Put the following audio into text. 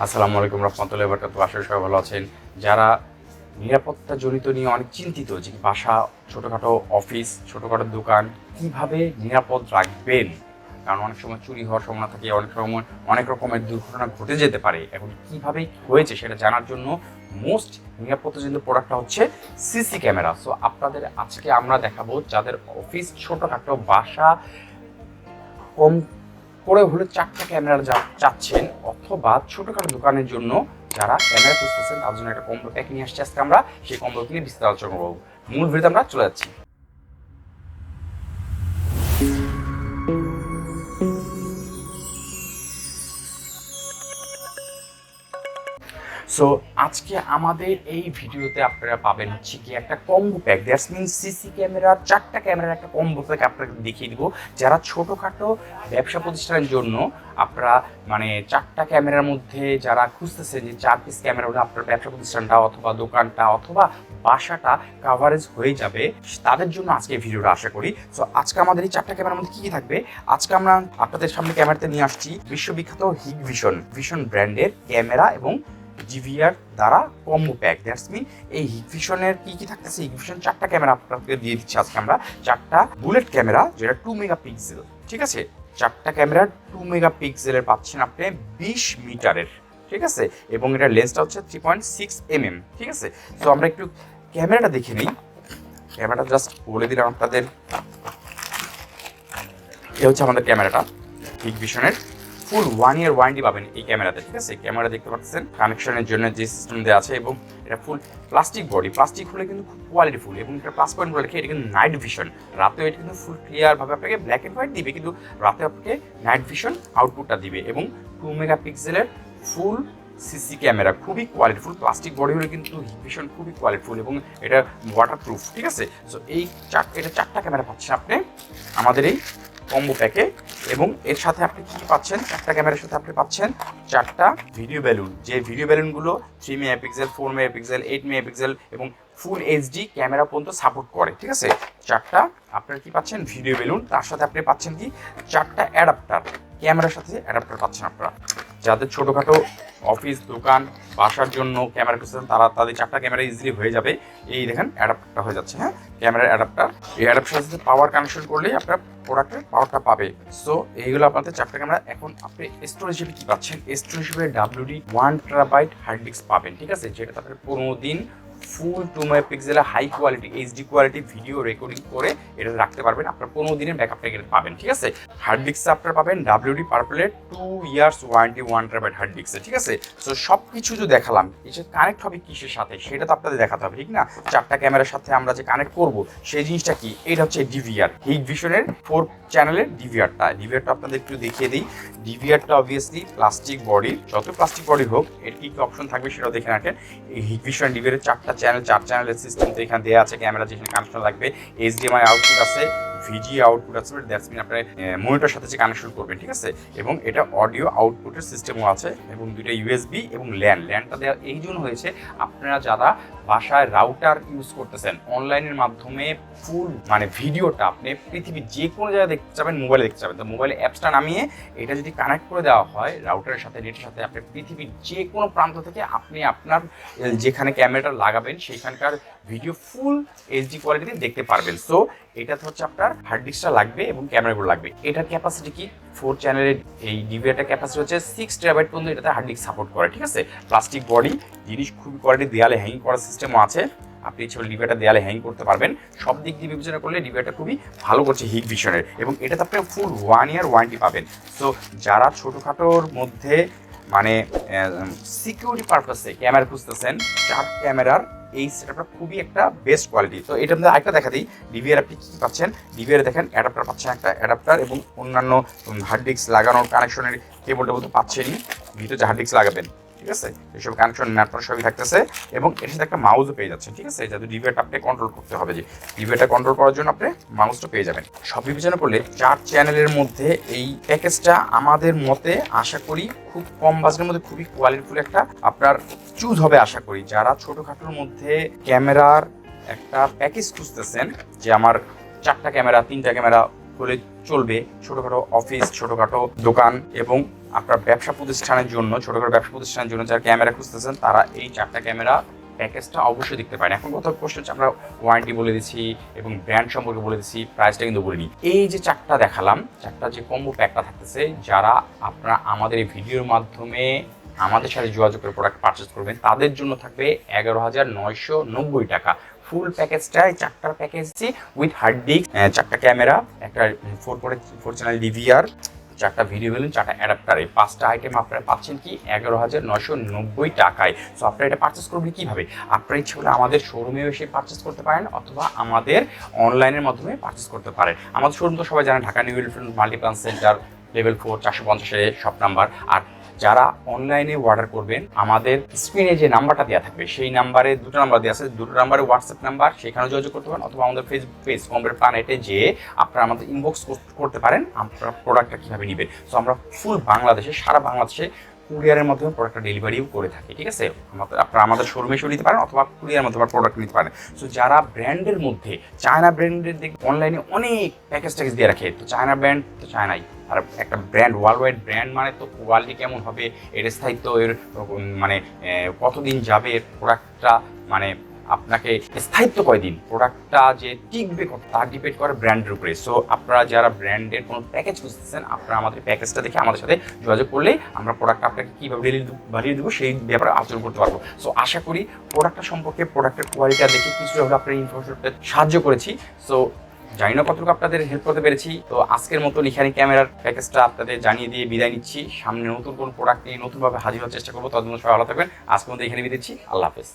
আসসালামু আলাইকুম রহমতুল্লাহি ওয়া বারাকাতুহু। আশা করি সবাই ভালো আছেন। যারা নিরাপত্তা জনিত নিয়ে অনেক চিন্তিত যে বাসা, ছোটোখাটো অফিস, ছোটোখাটো দোকান কীভাবে নিরাপদ রাখবেন, কারণ অনেক সময় চুরি হওয়ার সম্ভাবনা থাকে, অনেক সময় অনেক রকমের দুর্ঘটনা ঘটে যেতে পারে। এখন কীভাবে হয়েছে সেটা জানার জন্য মোস্ট নিরাপত্তাজনিত প্রোডাক্টটা হচ্ছে সিসি ক্যামেরা। সো আপনাদের আজকে আমরা দেখাবো যাদের অফিস, ছোটোখাটো বাসা, কম করে হলে 4টা ক্যামেরা চাচ্ছেন, অথবা ছোটোখাটো দোকানের জন্য যারা ক্যামেরা খুঁজতেছেন তার জন্য একটা কম্বো প্যাক নিয়ে আসছে। আজকে আমরা সেই কম্বো নিয়ে বিস্তারিত আলোচনা করবো। মূল ভিডিওতে আমরা চলে যাচ্ছি। সো আজকে আমাদের এই ভিডিওতে আপনারা পাবেন হচ্ছে কি একটা combo pack. That's mean CC ক্যামেরার 4টা ক্যামেরার একটা কম্বো প্যাক আপনাকে দেখিয়ে দিব। যারা ছোটোখাটো ব্যবসা প্রতিষ্ঠানের জন্য আপনারা মানে 4টা ক্যামেরার মধ্যে যারা খুঁজতেছেন যে 4 পিস ক্যামেরা হলে আপনার ব্যবসা প্রতিষ্ঠানটা অথবা দোকানটা অথবা বাসাটা কাভারেজ হয়ে যাবে, তাদের জন্য আজকে এই ভিডিওটা আশা করি। সো আজকে আমাদের এই 4টা ক্যামেরার মধ্যে কী কী থাকবে আজকে আমরা আপনাদের সামনে ক্যামেরাতে নিয়ে আসছি বিশ্ববিখ্যাত হিকভিশন ব্র্যান্ডের ক্যামেরা এবং জিভিআর দ্বারা কম্বো প্যাক। দ্যাটস মিন এই হিকভিশনের কি থাকতেছে, হিকভিশন 4টা ক্যামেরা আপনাকে দিয়ে দিচ্ছি আজকে আমরা। 4টা বুলেট ক্যামেরা যেটা 2 মেগাপিক্সেল, ঠিক আছে? 4টা ক্যামেরা 2 মেগাপিক্সেলের পাচ্ছেন আপনি 20 মিটারের, ঠিক আছে? এবং এটা লেন্সটা হচ্ছে 3.6 mm, ঠিক আছে? তো আমরা একটু ক্যামেরাটা দেখে নিই। ক্যামেরাটা জাস্ট বলে দিলাম আপনাদের। এ হচ্ছে আমাদের ক্যামেরাটা হিকভিশনের। ফুল 1 ইয়ার ওয়ারেন্টি পাবেন এই ক্যামেরাতে, ঠিক আছে? ক্যামেরা দেখতে পাচ্ছেন কানেকশনের জন্য যে সিস্টেম দেওয়া আছে, এবং এটা ফুল প্লাস্টিক বডি। প্লাস্টিক হলে কিন্তু খুব কোয়ালিটিফুল, এবং এটা প্লাস পয়েন্ট বলে এটা কিন্তু নাইট ভিশন। রাতেও এটা কিন্তু ফুল ক্লিয়ারভাবে আপনাকে ব্ল্যাক অ্যান্ড হোয়াইট দিবে, কিন্তু রাতে আপনাকে নাইট ভিশন আউটপুটটা দিবে। এবং 2 মেগাপিক্সেলের ফুল সিসি ক্যামেরা, খুবই কোয়ালিটিফুল। প্লাস্টিক বডি হলে কিন্তু হিকভিশন খুবই কোয়ালিটিফুল এবং এটা ওয়াটারপ্রুফ, ঠিক আছে? সো এটা 4টা ক্যামেরা পাচ্ছেন আপনি আমাদের এই কম্বো প্যাকে। এবং এর সাথে আপনি কি পাচ্ছেন, 4টা ক্যামেরার সাথে আপনি পাচ্ছেন 4টা ভিডিও বেলুন। যে ভিডিও বেলুনগুলো 3 মেগাপিক্সেল, 4 মেগাপিক্সেল, 8 মেগাপিক্সেল এবং ফুল এইচডি ক্যামেরা পর্যন্ত সাপোর্ট করে, ঠিক আছে? 4টা আপনারা কি পাচ্ছেন ভিডিও বেলুন। তার সাথে আপনি পাচ্ছেন কি 4টা অ্যাডাপ্টার, ক্যামেরার সাথে অ্যাডাপ্টার পাচ্ছেন আপনারা। যাদের ছোটোখাটো অফিস, দোকান, বাসার জন্য ক্যামেরা খুঁজছেন তারা তাদের 4টা ক্যামেরা ইজিলি হয়ে যাবে। এই দেখেন অ্যাডাপ্টারটা হয়ে যাচ্ছে, হ্যাঁ, ক্যামেরার অ্যাডাপ্টার। এই অ্যাডাপ্টারের সাথে পাওয়ার কানেকশন করলেই আপনার প্রোডাক্টের পাওয়ারটা পাবে। সো এইগুলো আপনাদের 4টা ক্যামেরা। এখন আপনি স্টোরেজ হিসেবে কী পাচ্ছেন, স্টোরেজ হিসেবে WD 1 টেরাবাইট হার্ড ডিস্ক পাবেন, ঠিক আছে? যেটা আপনার 15 দিন ফুল 2 মেগাপিক্সেলের high quality HD quality video recording করে এটা রাখতে পারবেন। আপনার 15 দিনের ব্যাকআপটা এটা পাবেন, ঠিক আছে? হার্ড ডিস্কে আপনারা পাবেন WD পার্পলের 2 ইয়ার্স ওয়ারেন্টি 1 টেরাবাইট হার্ড ডিস্কে, ঠিক আছে? সো সব কিছু যে দেখালাম, এটা কানেক্ট হবে কিসের সাথে সেটা তো আপনাদের দেখাতে হবে, ঠিক না? 4টা ক্যামেরার সাথে আমরা যে কানেক্ট করব সেই জিনিসটা কি, এটা হচ্ছে ডিভিআর, হিকভিশনের 4 চ্যানেলের ডিভিআরটা আপনাদের একটু দেখিয়ে দিই। ডিভিআরটা অবভিয়াসলি প্লাস্টিক বডি, যত প্লাস্টিক বডি হোক এর কি অপশন থাকবে সেটাও দেখে রাখেন। এই হিকভিশন ডিভিআরের 4টা চ্যানেল, 4 চ্যানেলের সিস্টেম তো এখানে দেওয়া আছে। ক্যামেরা যেখানে কানেকশন লাগবে, HDMI আউটপুট আছে, ভিজিএ আউটপুট আছে, দ্যাটস মিন আপনার মনিটরের সাথে যে কানেকশন করবেন, ঠিক আছে? এবং এটা অডিও আউটপুটের সিস্টেমও আছে, এবং 2টা USB এবং ল্যান্ডটা দেওয়া এই জন্য হয়েছে আপনারা যারা বাসায় রাউটার ইউজ করতেছেন, অনলাইনের মাধ্যমে ফুল মানে ভিডিওটা আপনি পৃথিবীর যে কোনো জায়গায় দেখতে চাবেন, মোবাইলে দেখতে চাবেন, তো মোবাইলে অ্যাপসটা নামিয়ে এটা যদি কানেক্ট করে দেওয়া হয় রাউটারের সাথে, নেটের সাথে, আপনি পৃথিবীর যে কোনো প্রান্ত থেকে আপনি আপনার যেখানে ক্যামেরাটা লাগাবেন সেখানকার ভিডিও ফুল এইচডি কোয়ালিটিতে দেখতে পারবেন। সো এটাতে হচ্ছে আপনার হার্ড ডিস্কটা লাগবে এবং ক্যামেরাগুলো লাগবে। এটার ক্যাপাসিটি কি, 4 চ্যানেলের এই ডিভিআরটা ক্যাপাসিটি হচ্ছে 6 টেরাবাইট পর্যন্ত এটাতে হার্ড ডিস্ক সাপোর্ট করে, ঠিক আছে? প্লাস্টিক বডি জিনিস, খুবই কোয়ালিটি, দেয়ালে হ্যাং করার সিস্টেমও আছে। আপনি ইচ্ছে করলে ডিভিআরটা দেয়ালে হ্যাং করতে পারবেন। সব দিক দিয়ে বিবেচনা করলে ডিভিআরটা খুবই ভালো করছে হিকভিশনের, এবং এটাতে আপনি ফুল 1 ইয়ার ওয়ারেন্টি পাবেন। সো যারা ছোটোখাটোর মধ্যে মানে সিকিউরিটি পারপাসে ক্যামেরা খুঁজতেছেন, 4 ক্যামেরার এই সেটআপটা খুবই একটা বেস্ট কোয়ালিটি। তো এটার মধ্যে আরেকটা দেখা দিই, ডিভিআর আপনি কী পাচ্ছেন। ডিভিআর দেখেন অ্যাডাপ্টার পাচ্ছেন, একটা অ্যাডাপ্টার এবং অন্যান্য হার্ড ডিস্ক লাগানোর কানেকশনের কেবলটা বলতে পাচ্ছেনই, ভিতরে যে হার্ড ডিস্ক লাগাবেন, ঠিক আছে? এইসব কানেকশন নেটওয়ার্ক সবই থাকতেছে, এবং এর সাথে একটা মাউসও পেয়ে যাচ্ছেন, ঠিক আছে? যাতে ডিভিআরটা আপনি কন্ট্রোল করতে হবে, যে ডিভিআরটা কন্ট্রোল করার জন্য আপনি মাউসটা পেয়ে যাবেন। সব বিবেচনা করলে 4 চ্যানেলের মধ্যে এই প্যাকেজটা আমাদের মতে আশা করি খুব কম বাজেটের মধ্যে খুবই কোয়ালিটিফুল একটা আপনার চুজ হবে আশা করি। যারা ছোটোখাটোর মধ্যে ক্যামেরার একটা প্যাকেজ খুঁজতেছেন, যে আমার 4টা ক্যামেরা, 3টা ক্যামেরা হলে চলবে, ছোটোখাটো অফিস, ছোটোখাটো দোকান এবং আপনার ব্যবসা প্রতিষ্ঠানের জন্য, ছোট করে ব্যবসা প্রতিষ্ঠানের জন্য যারা ক্যামেরা খুঁজতেছেন তারা এই 4টা ক্যামেরা প্যাকেজটা অবশ্যই দেখতে পারেন। এখন কথা প্রশ্ন হচ্ছে, আমরা ওয়ারেন্টি বলে দিচ্ছি এবং ব্র্যান্ড সম্পর্কে বলে দিচ্ছি, প্রাইসটা কিন্তু বলিনি। এই যে 4টা দেখালাম, 4টা যে কম্বো প্যাকটা থাকতেছে, যারা আপনারা আমাদের এই ভিডিওর মাধ্যমে আমাদের সাথে যোগাযোগ করে প্রোডাক্ট পারচেস করবেন তাদের জন্য থাকবে 11,990 টাকা। ফুল প্যাকেজটাই 4টার প্যাকেজটি উইথ হার্ড ডিস্ক, 4টা ক্যামেরা, একটা 4 চ্যানেল ডিভিআর, 4টা ভিডিও বেলুন, 4টা অ্যাডাপ্টার, এই 5টা আইটেম আপনারা পাচ্ছেন কি 11,990 টাকায়। সো আপনারা এটা পারচেস করবেন কীভাবে? আপনারা ইচ্ছে হলে আমাদের শোরুমে এসে পারচেস করতে পারেন অথবা আমাদের অনলাইনের মাধ্যমে পারচেস করতে পারেন। আমাদের শোরুম তো সবাই জানেন, Dhaka new elephant multiplan center, level 4, 450 shop number. আর যারা অনলাইনে অর্ডার করবেন, আমাদের স্ক্রিনে যে নাম্বারটা দেওয়া থাকবে সেই নাম্বারে 2টা নাম্বার দেওয়া আছে, 2টো নাম্বারে হোয়াটসঅ্যাপ নাম্বার, সেখানে যোগাযোগ করতে পারেন অথবা আমাদের ফেসবুক পেজ কমপ্লিট প্ল্যানেটে যেয়ে আপনারা আমাদের ইনবক্স করতে পারেন আপনারা প্রোডাক্টটা কীভাবে নেবেন। সো আমরা ফুল বাংলাদেশে, সারা বাংলাদেশে কুরিয়ারের মাধ্যমে প্রোডাক্টটা ডেলিভারিও করে থাকি, ঠিক আছে? আপনারা আমাদের শোরুমে এসে নিতে পারেন অথবা কুরিয়ারের মাধ্যমে প্রোডাক্ট নিতে পারেন। সো যারা ব্র্যান্ডের মধ্যে, চায়না ব্র্যান্ডের দিকে অনলাইনে অনেক প্যাকেজ দিয়ে রাখে, তো চায়না ব্র্যান্ড তো চায়নাই, আর একটা ব্র্যান্ড, ওয়ার্ল্ড ওয়াইড ব্র্যান্ড মানে তো কোয়ালিটি কেমন হবে, এর স্থায়িত্ব, এর মানে কতদিন যাবে প্রোডাক্টটা, মানে আপনাকে স্থায়িত্ব কয়দিন, প্রোডাক্টটা যে টিকবে কত, তা ডিপেন্ড করে ব্র্যান্ডের উপরে। সো আপনারা যারা ব্র্যান্ডের কোনো প্যাকেজ খুঁজতেছেন, আপনারা আমাদের প্যাকেজটা দেখে আমাদের সাথে যোগাযোগ করলেই আমরা প্রোডাক্ট আপনাকে কীভাবে বাড়িয়ে দেবো সেই ব্যাপারে আলোচনা করতে পারবো। সো আশা করি প্রোডাক্টটা সম্পর্কে, প্রোডাক্টের কোয়ালিটিটা দেখে কিছুটা হলে আপনার ইনফরমেশনটা সাহায্য করেছি। সো জানি না কতটুকু আপনাদের হেল্প করতে পেরেছি। তো আজকের মতন এখানে ক্যামেরার প্যাকেজটা আপনাদের জানিয়ে দিয়ে বিদায় নিচ্ছি। সামনে নতুন কোনো প্রোডাক্ট নিয়ে নতুনভাবে হাজির হওয়ার চেষ্টা করবো। ততদিন সবাই ভালো থাকবেন। আজকের মধ্যে এখানে বিদায় দিচ্ছি। আল্লাহ হাফেজ।